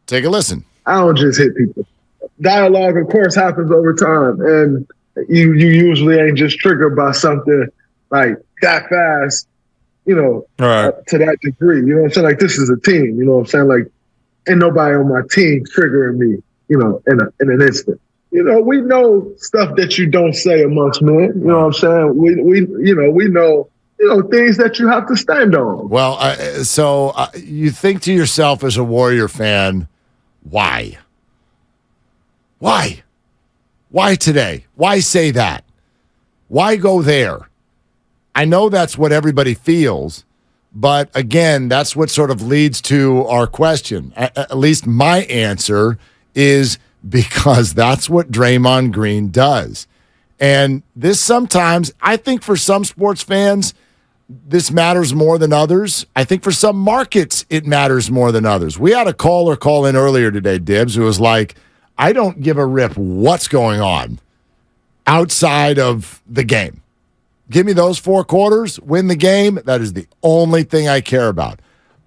Take a listen. I don't just hit people. Dialogue, of course, happens over time, and you usually ain't just triggered by something like that fast, to that degree. You know what I'm saying? Like, this is a team. You know what I'm saying? Like, ain't nobody on my team triggering me, in an instant. We know stuff that you don't say amongst men. You know what I'm saying? We know things that you have to stand on. Well, so you think to yourself as a Warrior fan, why? Why? Why today? Why say that? Why go there? I know that's what everybody feels, but again, that's what sort of leads to our question. At least my answer is because that's what Draymond Green does. And this sometimes, I think for some sports fans, this matters more than others. I think for some markets, it matters more than others. We had a caller call in earlier today, Dibs, who was like, I don't give a rip what's going on outside of the game. Give me those 4 quarters, win the game. That is the only thing I care about.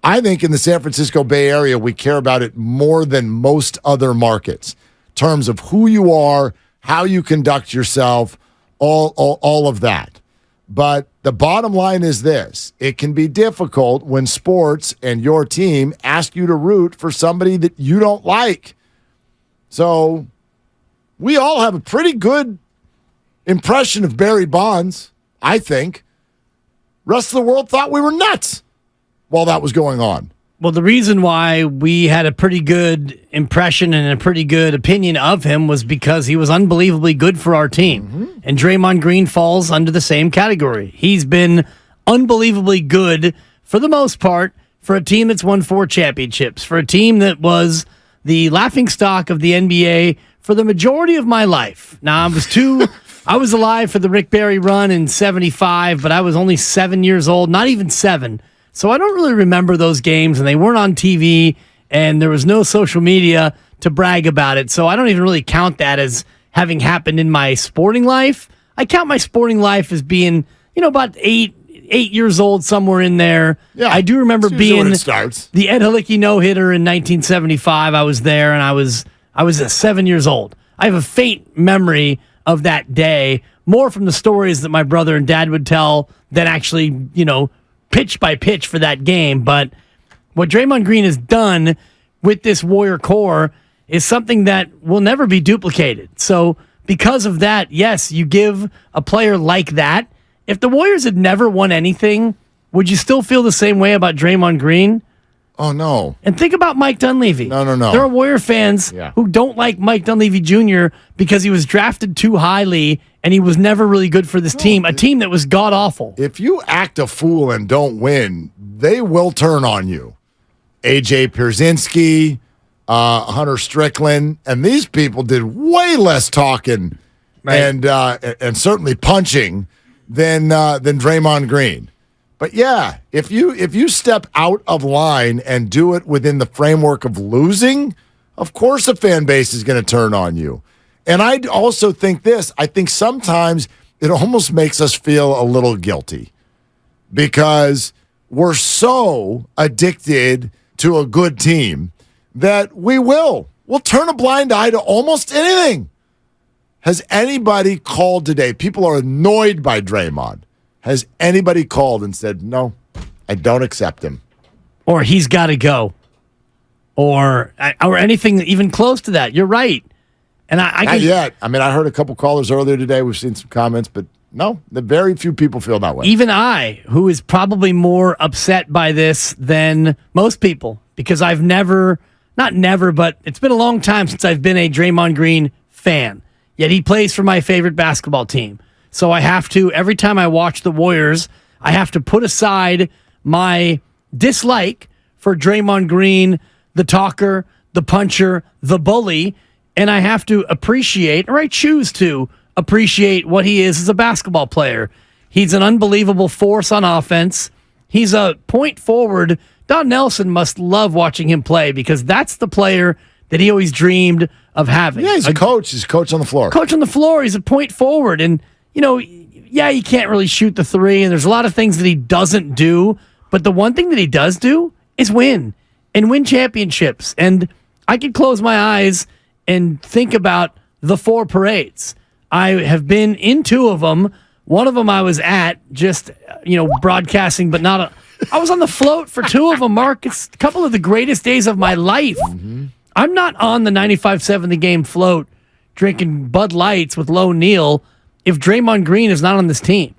I think in the San Francisco Bay Area, we care about it more than most other markets in terms of who you are, how you conduct yourself, all of that. But the bottom line is this. It can be difficult when sports and your team ask you to root for somebody that you don't like. So we all have a pretty good impression of Barry Bonds, I think. Rest of the world thought we were nuts while that was going on. Well, the reason why we had a pretty good impression and a pretty good opinion of him was because he was unbelievably good for our team. Mm-hmm. And Draymond Green falls under the same category. He's been unbelievably good, for the most part, for a team that's won 4 championships, for a team that was the laughingstock of the NBA for the majority of my life. Now, I was alive for the Rick Barry run in 75, but I was only 7 years old, not even 7. So I don't really remember those games, and they weren't on TV, and there was no social media to brag about it. So I don't even really count that as having happened in my sporting life. I count my sporting life as being, about 8 years old, somewhere in there. Yeah, I do remember being the Ed Halicki no-hitter in 1975. I was there, and I was 7 years old. I have a faint memory of that day, more from the stories that my brother and dad would tell than actually, pitch by pitch for that game. But what Draymond Green has done with this Warrior core is something that will never be duplicated. So because of that, yes, you give a player like that. If the Warriors had never won anything, would you still feel the same way about Draymond Green? Oh, no. And think about Mike Dunleavy. No. There are Warrior fans who don't like Mike Dunleavy Jr. because he was drafted too highly and he was never really good for this team, a team that was god-awful. If you act a fool and don't win, they will turn on you. A.J. Pierzynski, Hunter Strickland, and these people did way less talking and certainly punching than Draymond Green. But yeah, if you step out of line and do it within the framework of losing, of course a fan base is going to turn on you. And I also think this. I think sometimes it almost makes us feel a little guilty because we're so addicted to a good team that we'll turn a blind eye to almost anything. Has anybody called today? People are annoyed by Draymond. Has anybody called and said, no, I don't accept him? Or he's got to go. Or anything even close to that. You're right. And Not yet. I mean, I heard a couple callers earlier today. We've seen some comments, but no, very few people feel that way. Even I, who is probably more upset by this than most people, because I've not never, but it's been a long time since I've been a Draymond Green fan. Yet he plays for my favorite basketball team. So I have to, every time I watch the Warriors, I have to put aside my dislike for Draymond Green, the talker, the puncher, the bully, and I have to appreciate, or I choose to appreciate what he is as a basketball player. He's an unbelievable force on offense. He's a point forward. Don Nelson must love watching him play because that's the player that he always dreamed of having. Yeah, he's a coach. He's a coach on the floor. Coach on the floor. He's a point forward. And, he can't really shoot the three, and there's a lot of things that he doesn't do. But the one thing that he does do is win championships. And I could close my eyes and think about the 4 parades. I have been in 2 of them. One of them I was at, just, broadcasting, but not I was on the float for 2 of them, Mark. It's a couple of the greatest days of my life. Mm-hmm. I'm not on the 95.7 The Game float drinking Bud Lights with Low Neal if Draymond Green is not on this team.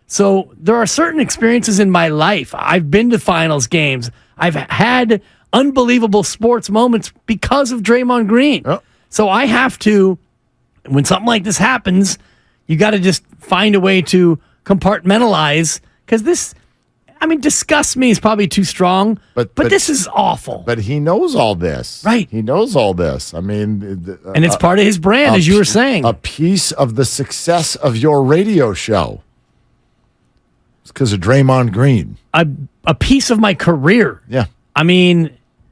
So there are certain experiences in my life. I've been to finals games. I've had unbelievable sports moments because of Draymond Green. Oh. So I have to, when something like this happens, you got to just find a way to compartmentalize, because this, disgust me is probably too strong, but this is awful. But he knows all this. Right. He knows all this. And it's part of his brand, as you were saying. A piece of the success of your radio show. It's because of Draymond Green. A piece of my career. Yeah.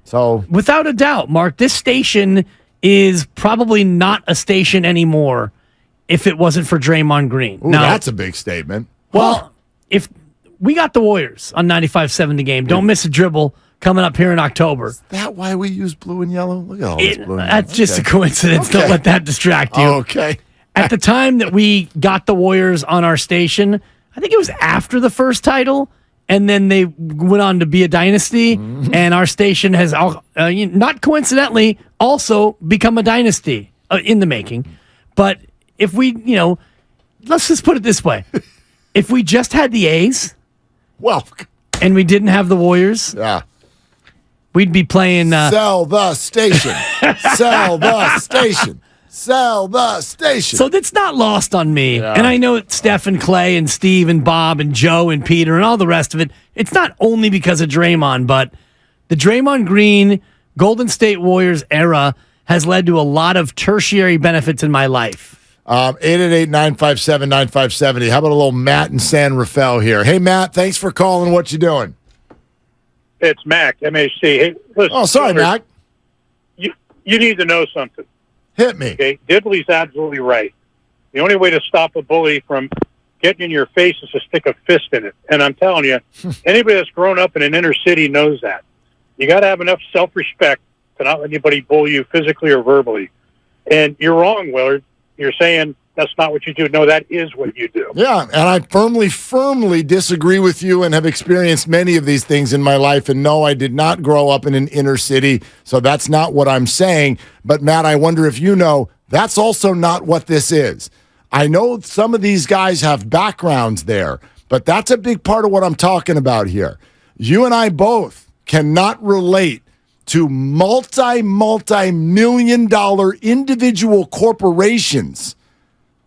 So without a doubt, Mark, this station is probably not a station anymore if it wasn't for Draymond Green. Ooh, now, that's a big statement. Well, if we got the Warriors on 95.7 The Game, don't miss a dribble coming up here in October. Is that why we use blue and yellow? Look at all this blue and yellow. That's just a coincidence. Okay. Don't let that distract you. Okay. At the time that we got the Warriors on our station, I think it was after the first title, and then they went on to be a dynasty, and our station has, not coincidentally, also become a dynasty in the making. But if we, let's just put it this way. If we just had the A's, and we didn't have the Warriors, we'd be playing... Sell the station. Sell the station. Sell the station. So that's not lost on me. Yeah. And I know it's Steph and Clay and Steve and Bob and Joe and Peter and all the rest of it. It's not only because of Draymond, but the Draymond Green Golden State Warriors era has led to a lot of tertiary benefits in my life. 888-957-9570. How about a little Matt in San Rafael here? Hey, Matt, thanks for calling. What you doing? It's Mac, MHC. Hey, listen, sorry, Mac. You need to know something. Hit me. Okay, Dibley's absolutely right. The only way to stop a bully from getting in your face is to stick a fist in it. And I'm telling you, anybody that's grown up in an inner city knows that. You got to have enough self-respect to not let anybody bully you physically or verbally. And you're wrong, Willard. You're saying that's not what you do. No, that is what you do. Yeah, and I firmly disagree with you and have experienced many of these things in my life. And no, I did not grow up in an inner city, so that's not what I'm saying. But, Matt, I wonder if you know, that's also not what this is. I know some of these guys have backgrounds there, but that's a big part of what I'm talking about here. You and I both cannot relate to multi-million-dollar individual corporations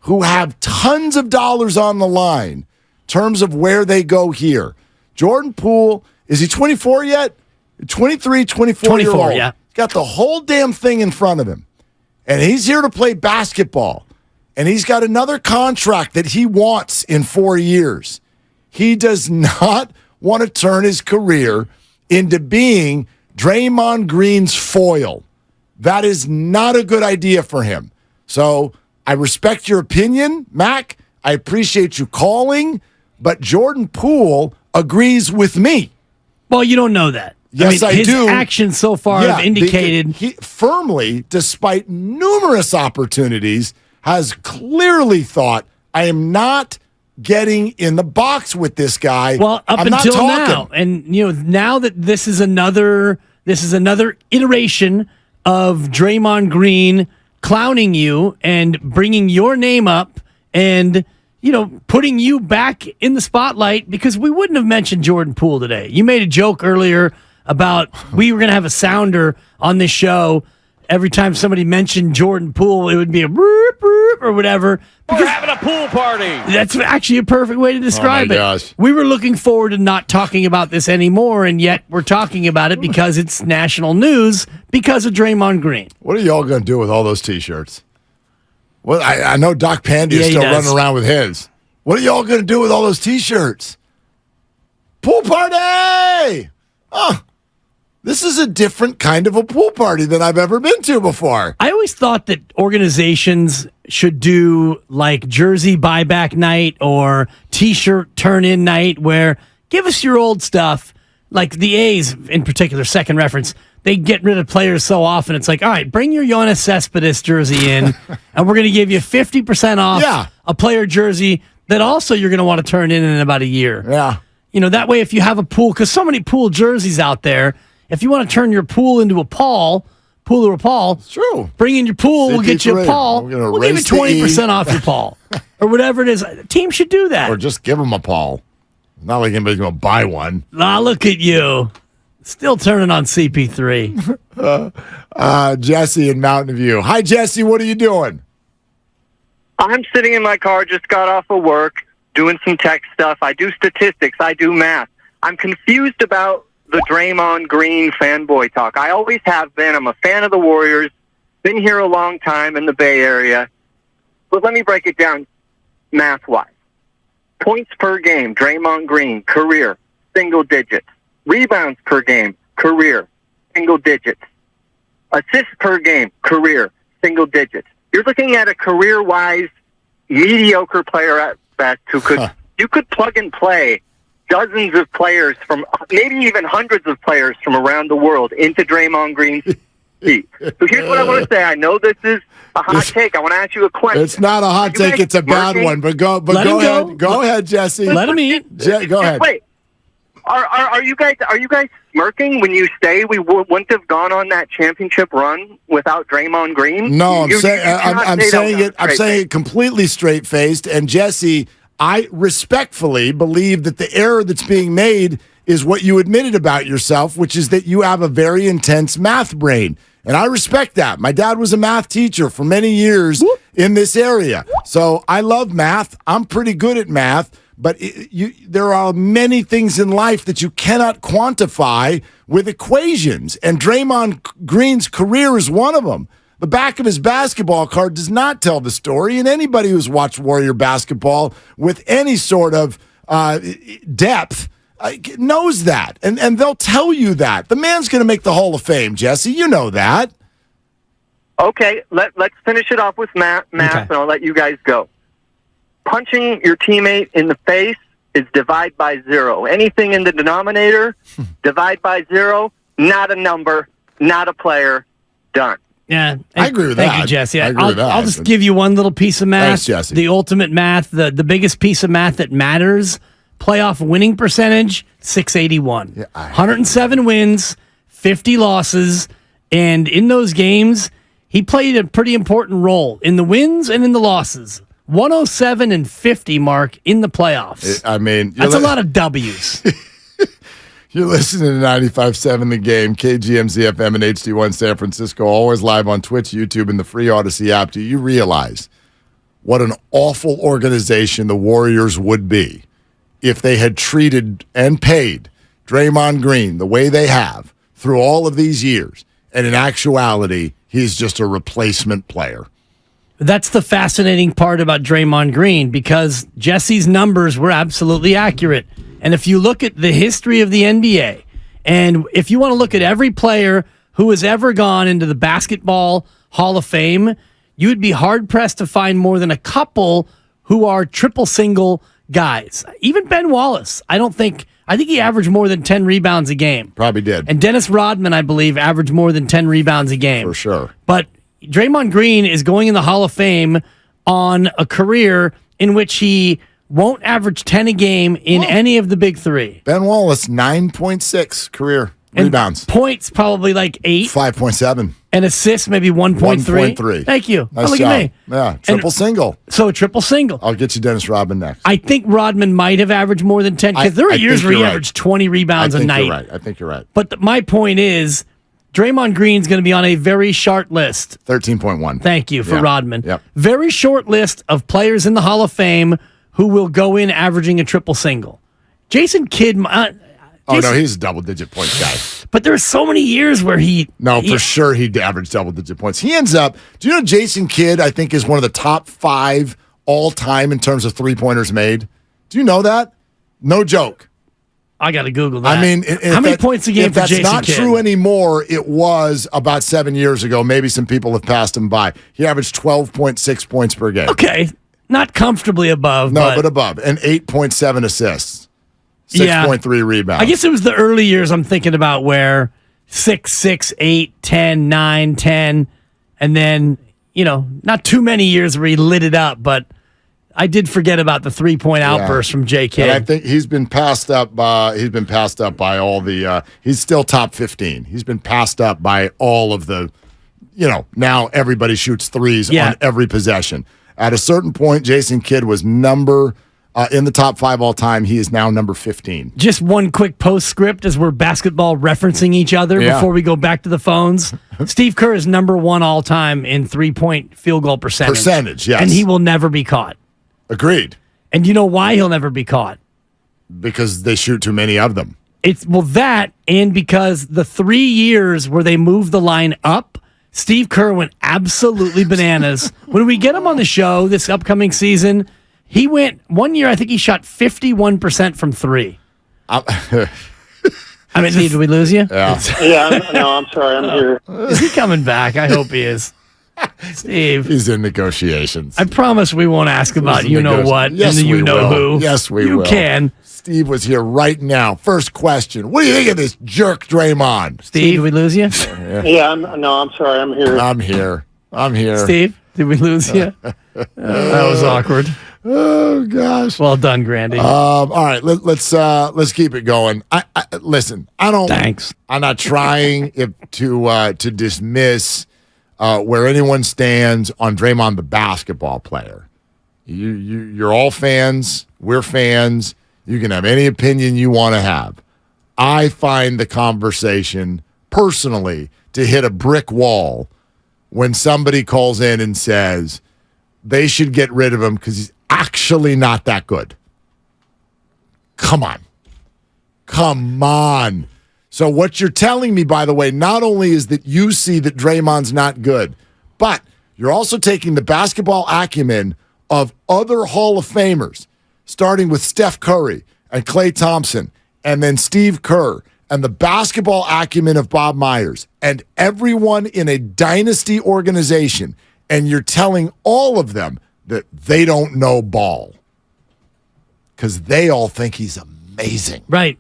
who have tons of dollars on the line in terms of where they go here. Jordan Poole, is he 24 yet? 23, 24 year old. Yeah. He's got the whole damn thing in front of him. And he's here to play basketball. And he's got another contract that he wants in 4 years. He does not want to turn his career into being Draymond Green's foil. That is not a good idea for him. So I respect your opinion, Mac. I appreciate you calling, but Jordan Poole agrees with me. Well, you don't know that. Yes, I his do. His actions so far have indicated... He firmly, despite numerous opportunities, has clearly thought, I am not getting in the box with this guy. Well, up until now. And, now that this is another iteration of Draymond Green clowning you and bringing your name up and, putting you back in the spotlight, because we wouldn't have mentioned Jordan Poole today. You made a joke earlier about we were going to have a sounder on this show. Every time somebody mentioned Jordan Poole, it would be a burp, burp, or whatever. We're having a pool party. That's actually a perfect way to describe it. Gosh. We were looking forward to not talking about this anymore, and yet we're talking about it because it's national news because of Draymond Green. What are y'all going to do with all those T-shirts? Well, I know Doc Pandy is still running around with his. What are y'all going to do with all those T-shirts? Pool party! Oh, this is a different kind of a pool party than I've ever been to before. I always thought that organizations should do like jersey buyback night or T-shirt turn-in night where give us your old stuff. Like the A's in particular, second reference, they get rid of players so often. It's like, all right, bring your Jonas Cespedes jersey in, and we're going to give you 50% off a player jersey that also you're going to want to turn in about a year. Yeah. That way if you have a Poole, because so many Poole jerseys out there, if you want to turn your Poole into a Poole or a Paul, it's true. Bring in your Poole, we'll get you a Paul. We'll give you 20% off your Paul. Or whatever it is. A team should do that. Or just give them a Paul. Not like anybody's going to buy one. Look at you. Still turning on CP3. Jesse in Mountain View. Hi, Jesse. What are you doing? I'm sitting in my car, just got off of work, doing some tech stuff. I do statistics. I do math. I'm confused about the Draymond Green fanboy talk. I always have been. I'm a fan of the Warriors. Been here a long time in the Bay Area. But let me break it down math-wise. Points per game, Draymond Green, career, single digits. Rebounds per game, career, single digits. Assists per game, career, single digits. You're looking at a career-wise mediocre player at best who could you could plug and play dozens of players from maybe even hundreds of players from around the world into Draymond Green's seat. So here's what I want to say. I know this is a hot take. I want to ask you a question. It's not a hot take. It's a bad one. But go ahead. Go ahead, Jesse. Let him eat. Go ahead. Wait. Are you guys smirking when you say we wouldn't have gone on that championship run without Draymond Green? No, I'm saying it completely straight faced. And Jesse, I respectfully believe that the error that's being made is what you admitted about yourself, which is that you have a very intense math brain. And I respect that. My dad was a math teacher for many years in this area. So I love math. I'm pretty good at math. But there are many things in life that you cannot quantify with equations. And Draymond Green's career is one of them. The back of his basketball card does not tell the story. And anybody who's watched Warrior basketball with any sort of depth knows that. And they'll tell you that. The man's going to make the Hall of Fame, Jesse. You know that. Okay, let's finish it off with math, and I'll let you guys go. Punching your teammate in the face is divide by 0. Anything in the denominator, divide by 0, not a number, not a player, done. Yeah, I agree with that. Thank you, Jesse. I agree with that. I'll just give you one little piece of math. Thanks, Jesse. The ultimate math, the biggest piece of math that matters, playoff winning percentage, 681. Yeah, 107 wins, 50 losses, and in those games, he played a pretty important role in the wins and in the losses. 107 and 50 mark in the playoffs. That's a lot of W's. You're listening to 95.7 The Game, KGMZ FM and HD1 San Francisco, always live on Twitch, YouTube, and the free Odyssey app. Do you realize what an awful organization the Warriors would be if they had treated and paid Draymond Green the way they have through all of these years, and in actuality, he's just a replacement player? That's the fascinating part about Draymond Green, because Jesse's numbers were absolutely accurate. And if you look at the history of the NBA, and if you want to look at every player who has ever gone into the Basketball Hall of Fame, you would be hard-pressed to find more than a couple who are triple-single guys. Even Ben Wallace, I think he averaged more than 10 rebounds a game. Probably did. And Dennis Rodman, I believe, averaged more than 10 rebounds a game. For sure. But Draymond Green is going in the Hall of Fame on a career in which he won't average 10 a game in any of the big three. Ben Wallace, 9.6 career rebounds. And points probably like 8. 5.7. And assists maybe 1.3. 1.3. Thank you. Nice look job. at me. Yeah, triple single. So a triple single. I'll get you Dennis Rodman next. I think Rodman might have averaged more than 10 because there were years where he averaged 20 rebounds a night. I think you're right. But my point is, Draymond Green's going to be on a very short list. 13.1. Thank you for Rodman. Yep. Very short list of players in the Hall of Fame who will go in averaging a triple single. Jason Kidd. He's a double-digit points guy. But there are so many years where for sure he'd average double-digit points. He ends up, do you know Jason Kidd, I think, is one of the top 5 all-time in terms of three-pointers made? Do you know that? No joke. I got to Google that. I mean, how many points a game for Jason Kidd? If that's not true anymore, it was about 7 years ago. Maybe some people have passed him by. He averaged 12.6 points per game. Okay. Not comfortably above. No, but above. And 8.7 assists. 6.3 rebounds. I guess it was the early years I'm thinking about where 6, 6, 8, 10, 9, 10. And then, not too many years where he lit it up, but I did forget about the 3-point outburst from J. Kidd. And I think he's been passed up by all the he's still top 15. He's been passed up by all of the now everybody shoots threes on every possession. At a certain point, Jason Kidd was number in the top 5 all time. He is now number 15. Just one quick postscript as we're basketball referencing each other before we go back to the phones. Steve Kerr is number 1 all time in 3-point field goal percentage. Yes. And he will never be caught. Agreed. And you know why he'll never be caught? Because they shoot too many of them. That and because the 3 years where they moved the line up, Steve Kerr went absolutely bananas. When we get him on the show this upcoming season, he went 1 year, I think he shot 51% from 3. Steve, did we lose you? Yeah. I'm sorry. I'm here. Is he coming back? I hope he is. Steve. He's in negotiations. I promise we won't ask about you-know-what and the you-know-who. Yes, we will. You can. Steve was here right now. First question. What do you think of this jerk Draymond? Steve, did we lose you? Yeah, I'm sorry. I'm here. I'm here. Steve, did we lose you? That was awkward. Oh gosh. Well done, Grandy. All right, let's keep it going. Listen. Thanks. I'm not trying to dismiss where anyone stands on Draymond the basketball player. You're all fans. We're fans. You can have any opinion you want to have. I find the conversation personally to hit a brick wall when somebody calls in and says they should get rid of him because he's actually not that good. Come on. So what you're telling me, by the way, not only is that you see that Draymond's not good, but you're also taking the basketball acumen of other Hall of Famers, starting with Steph Curry and Klay Thompson, and then Steve Kerr, and the basketball acumen of Bob Myers, and everyone in a dynasty organization, and you're telling all of them that they don't know ball because they all think he's amazing. Right.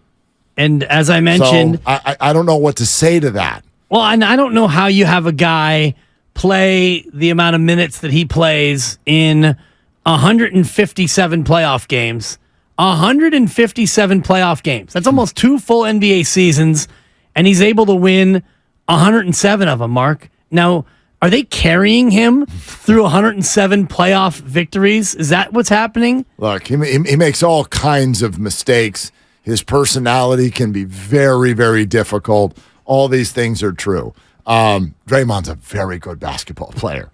And as I mentioned... So I don't know what to say to that. Well, and I don't know how you have a guy play the amount of minutes that he plays in 157 playoff games. 157 playoff games. That's almost 2 full NBA seasons, and he's able to win 107 of them, Mark. Now, are they carrying him through 107 playoff victories? Is that what's happening? Look, he makes all kinds of mistakes. His personality can be very, very difficult. All these things are true. Draymond's a very good basketball player.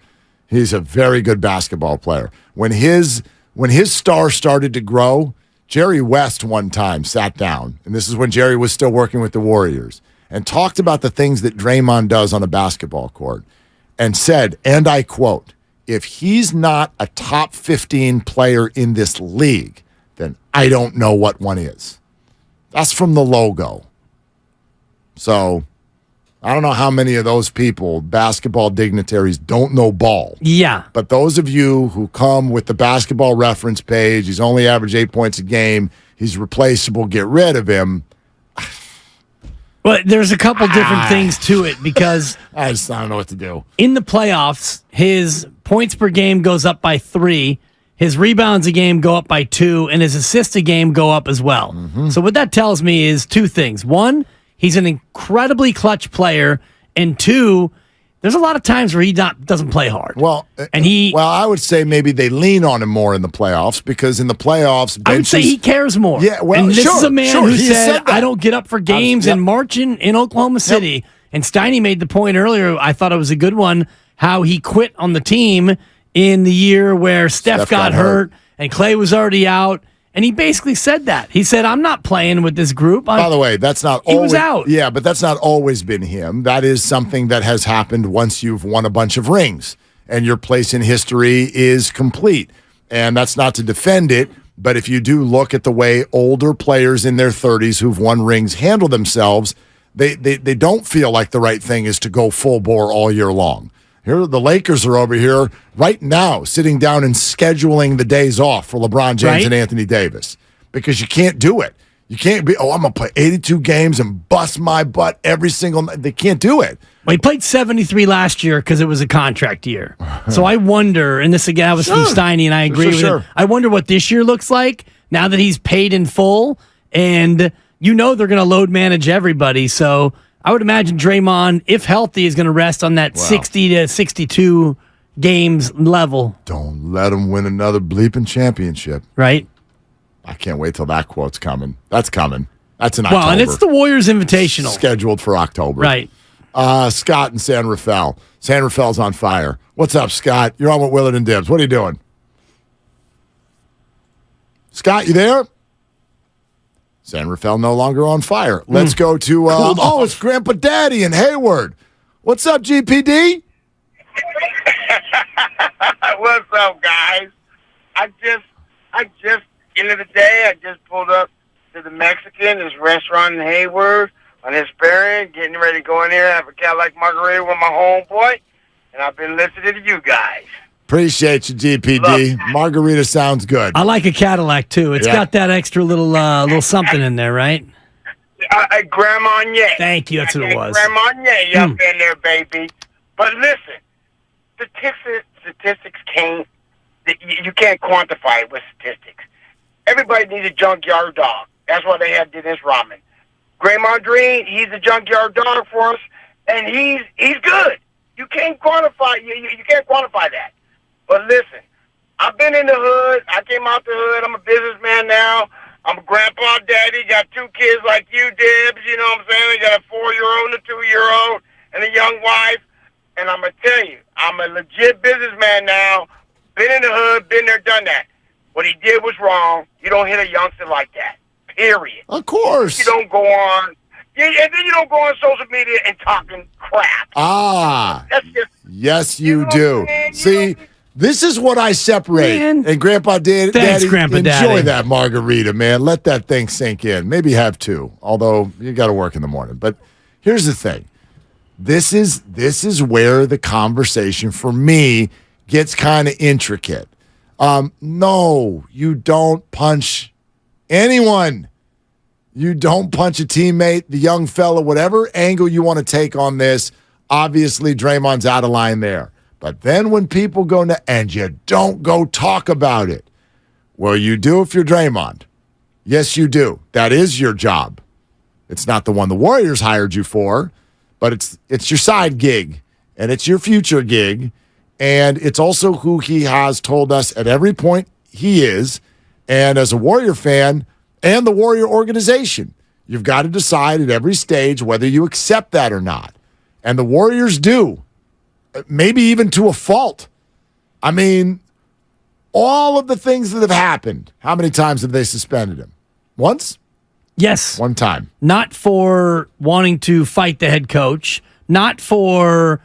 He's a very good basketball player. When his star started to grow, Jerry West one time sat down, and this is when Jerry was still working with the Warriors, and talked about the things that Draymond does on a basketball court, and said, and I quote, if he's not a top 15 player in this league, then I don't know what one is. That's from the logo. So I don't know how many of those people, basketball dignitaries, don't know ball. Yeah. But those of you who come with the basketball reference page, he's only averaged 8 points a game, he's replaceable, get rid of him. Well, there's a couple different things to it because I don't know what to do. In the playoffs, his points per game goes up by 3, his rebounds a game go up by 2, and his assists a game go up as well. Mm-hmm. So what that tells me is 2 things. 1, he's an incredibly clutch player, and 2, there's a lot of times where he doesn't play hard. Well, I would say maybe they lean on him more in the playoffs because in the playoffs, I would say he cares more. Yeah, well, and this is a man who said that. I don't get up for games in March in Oklahoma City. Yep. And Steiny made the point earlier. I thought it was a good one. How he quit on the team in the year where Steph got hurt and Klay was already out. And he basically said that. He said, I'm not playing with this group. By the way, that's not always... He was out. Yeah, but that's not always been him. That is something that has happened once you've won a bunch of rings and your place in history is complete. And that's not to defend it, but if you do look at the way older players in their 30s who've won rings handle themselves, they don't feel like the right thing is to go full bore all year long. Here, the Lakers are over here right now sitting down and scheduling the days off for LeBron James and Anthony Davis because you can't do it. You can't be, I'm going to play 82 games and bust my butt every single night. They can't do it. Well, he played 73 last year because it was a contract year. So I wonder, and this again, I was from Steiny, and I agree with it. I wonder what this year looks like now that he's paid in full, and they're going to load manage everybody. So I would imagine Draymond, if healthy, is going to rest on that 60 to 62 games level. Don't let him win another bleeping championship. Right? I can't wait till that quote's coming. That's coming. That's in October. Well, and it's the Warriors Invitational. Scheduled for October. Right. Scott in San Rafael. San Rafael's on fire. What's up, Scott? You're on with Willard and Dibs. What are you doing? Scott, you there? San Rafael no longer on fire. Let's go to, it's Grandpa Daddy in Hayward. What's up, GPD? What's up, guys? I just, end of the day, I just pulled up to the Mexican, this restaurant in Hayward, on Hesperian, getting ready to go in there and have a Cadillac margarita with my homeboy, and I've been listening to you guys. Appreciate you, GPD. Margarita sounds good. I like a Cadillac, too. It's got that extra little something in there, right? Grand Marnier. Thank you, that's what it was. Grand Marnier up in there, baby. But listen, statistics can't, you can't quantify it with statistics. Everybody needs a junkyard dog. That's why they have Dennis Rodman. Draymond Green, he's a junkyard dog for us, and he's good. You can't quantify you can't quantify that. But listen, I've been in the hood. I came out the hood. I'm a businessman now. I'm a grandpa daddy. Got 2 kids like you, Dibs. You know what I'm saying? I got a 4-year-old and a 2-year-old and a young wife. And I'm going to tell you, I'm a legit businessman now. Been in the hood, been there, done that. What he did was wrong. You don't hit a youngster like that. Period. Of course. You don't go on. And then you don't go on social media and talking crap. That's just, yes, you do. See, this is what I separate. Man. And Grandpa Daddy, enjoy that margarita, man. Let that thing sink in. Maybe have 2, although you got to work in the morning. But here's the thing. This is where the conversation for me gets kind of intricate. No, you don't punch anyone. You don't punch a teammate, the young fella, whatever angle you want to take on this. Obviously, Draymond's out of line there. But then when people go, and you don't go talk about it. Well, you do if you're Draymond. Yes, you do. That is your job. It's not the one the Warriors hired you for, but it's your side gig, and it's your future gig, and it's also who he has told us at every point he is. And as a Warrior fan and the Warrior organization, you've got to decide at every stage whether you accept that or not. And the Warriors do, maybe even to a fault. I mean, all of the things that have happened, how many times have they suspended him? Once? Yes. One time. Not for wanting to fight the head coach, not for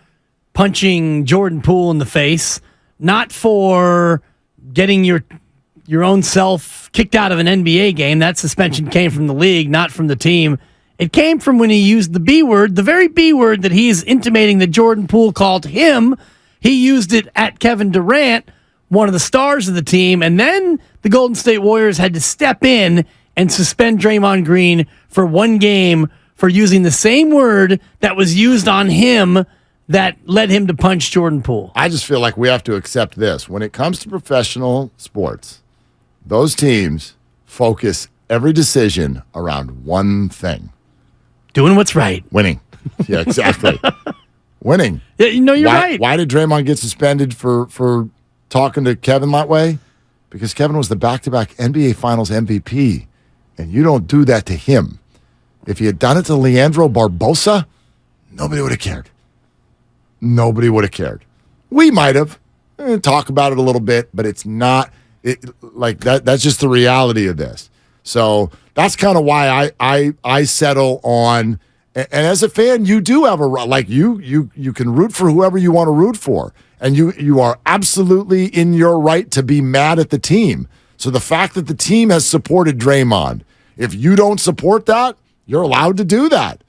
punching Jordan Poole in the face, not for getting your own self kicked out of an NBA game. That suspension came from the league, not from the team. It came from when he used the B word, the very B word that he is intimating that Jordan Poole called him. He used it at Kevin Durant, one of the stars of the team, and then the Golden State Warriors had to step in and suspend Draymond Green for 1 game for using the same word that was used on him that led him to punch Jordan Poole. I just feel like we have to accept this. When it comes to professional sports, those teams focus every decision around one thing. Doing what's right. Winning. Yeah, exactly. Winning. Yeah, you're right. Why did Draymond get suspended for talking to Kevin that way? Because Kevin was the back-to-back NBA Finals MVP, and you don't do that to him. If you had done it to Leandro Barbosa, nobody would have cared. Nobody would have cared. We might have. Talk about it a little bit, but it's not like that. That's just the reality of this. So that's kind of why I settle on. And as a fan, you do have a right. Like you can root for whoever you want to root for, and you are absolutely in your right to be mad at the team. So the fact that the team has supported Draymond, if you don't support that, you're allowed to do that.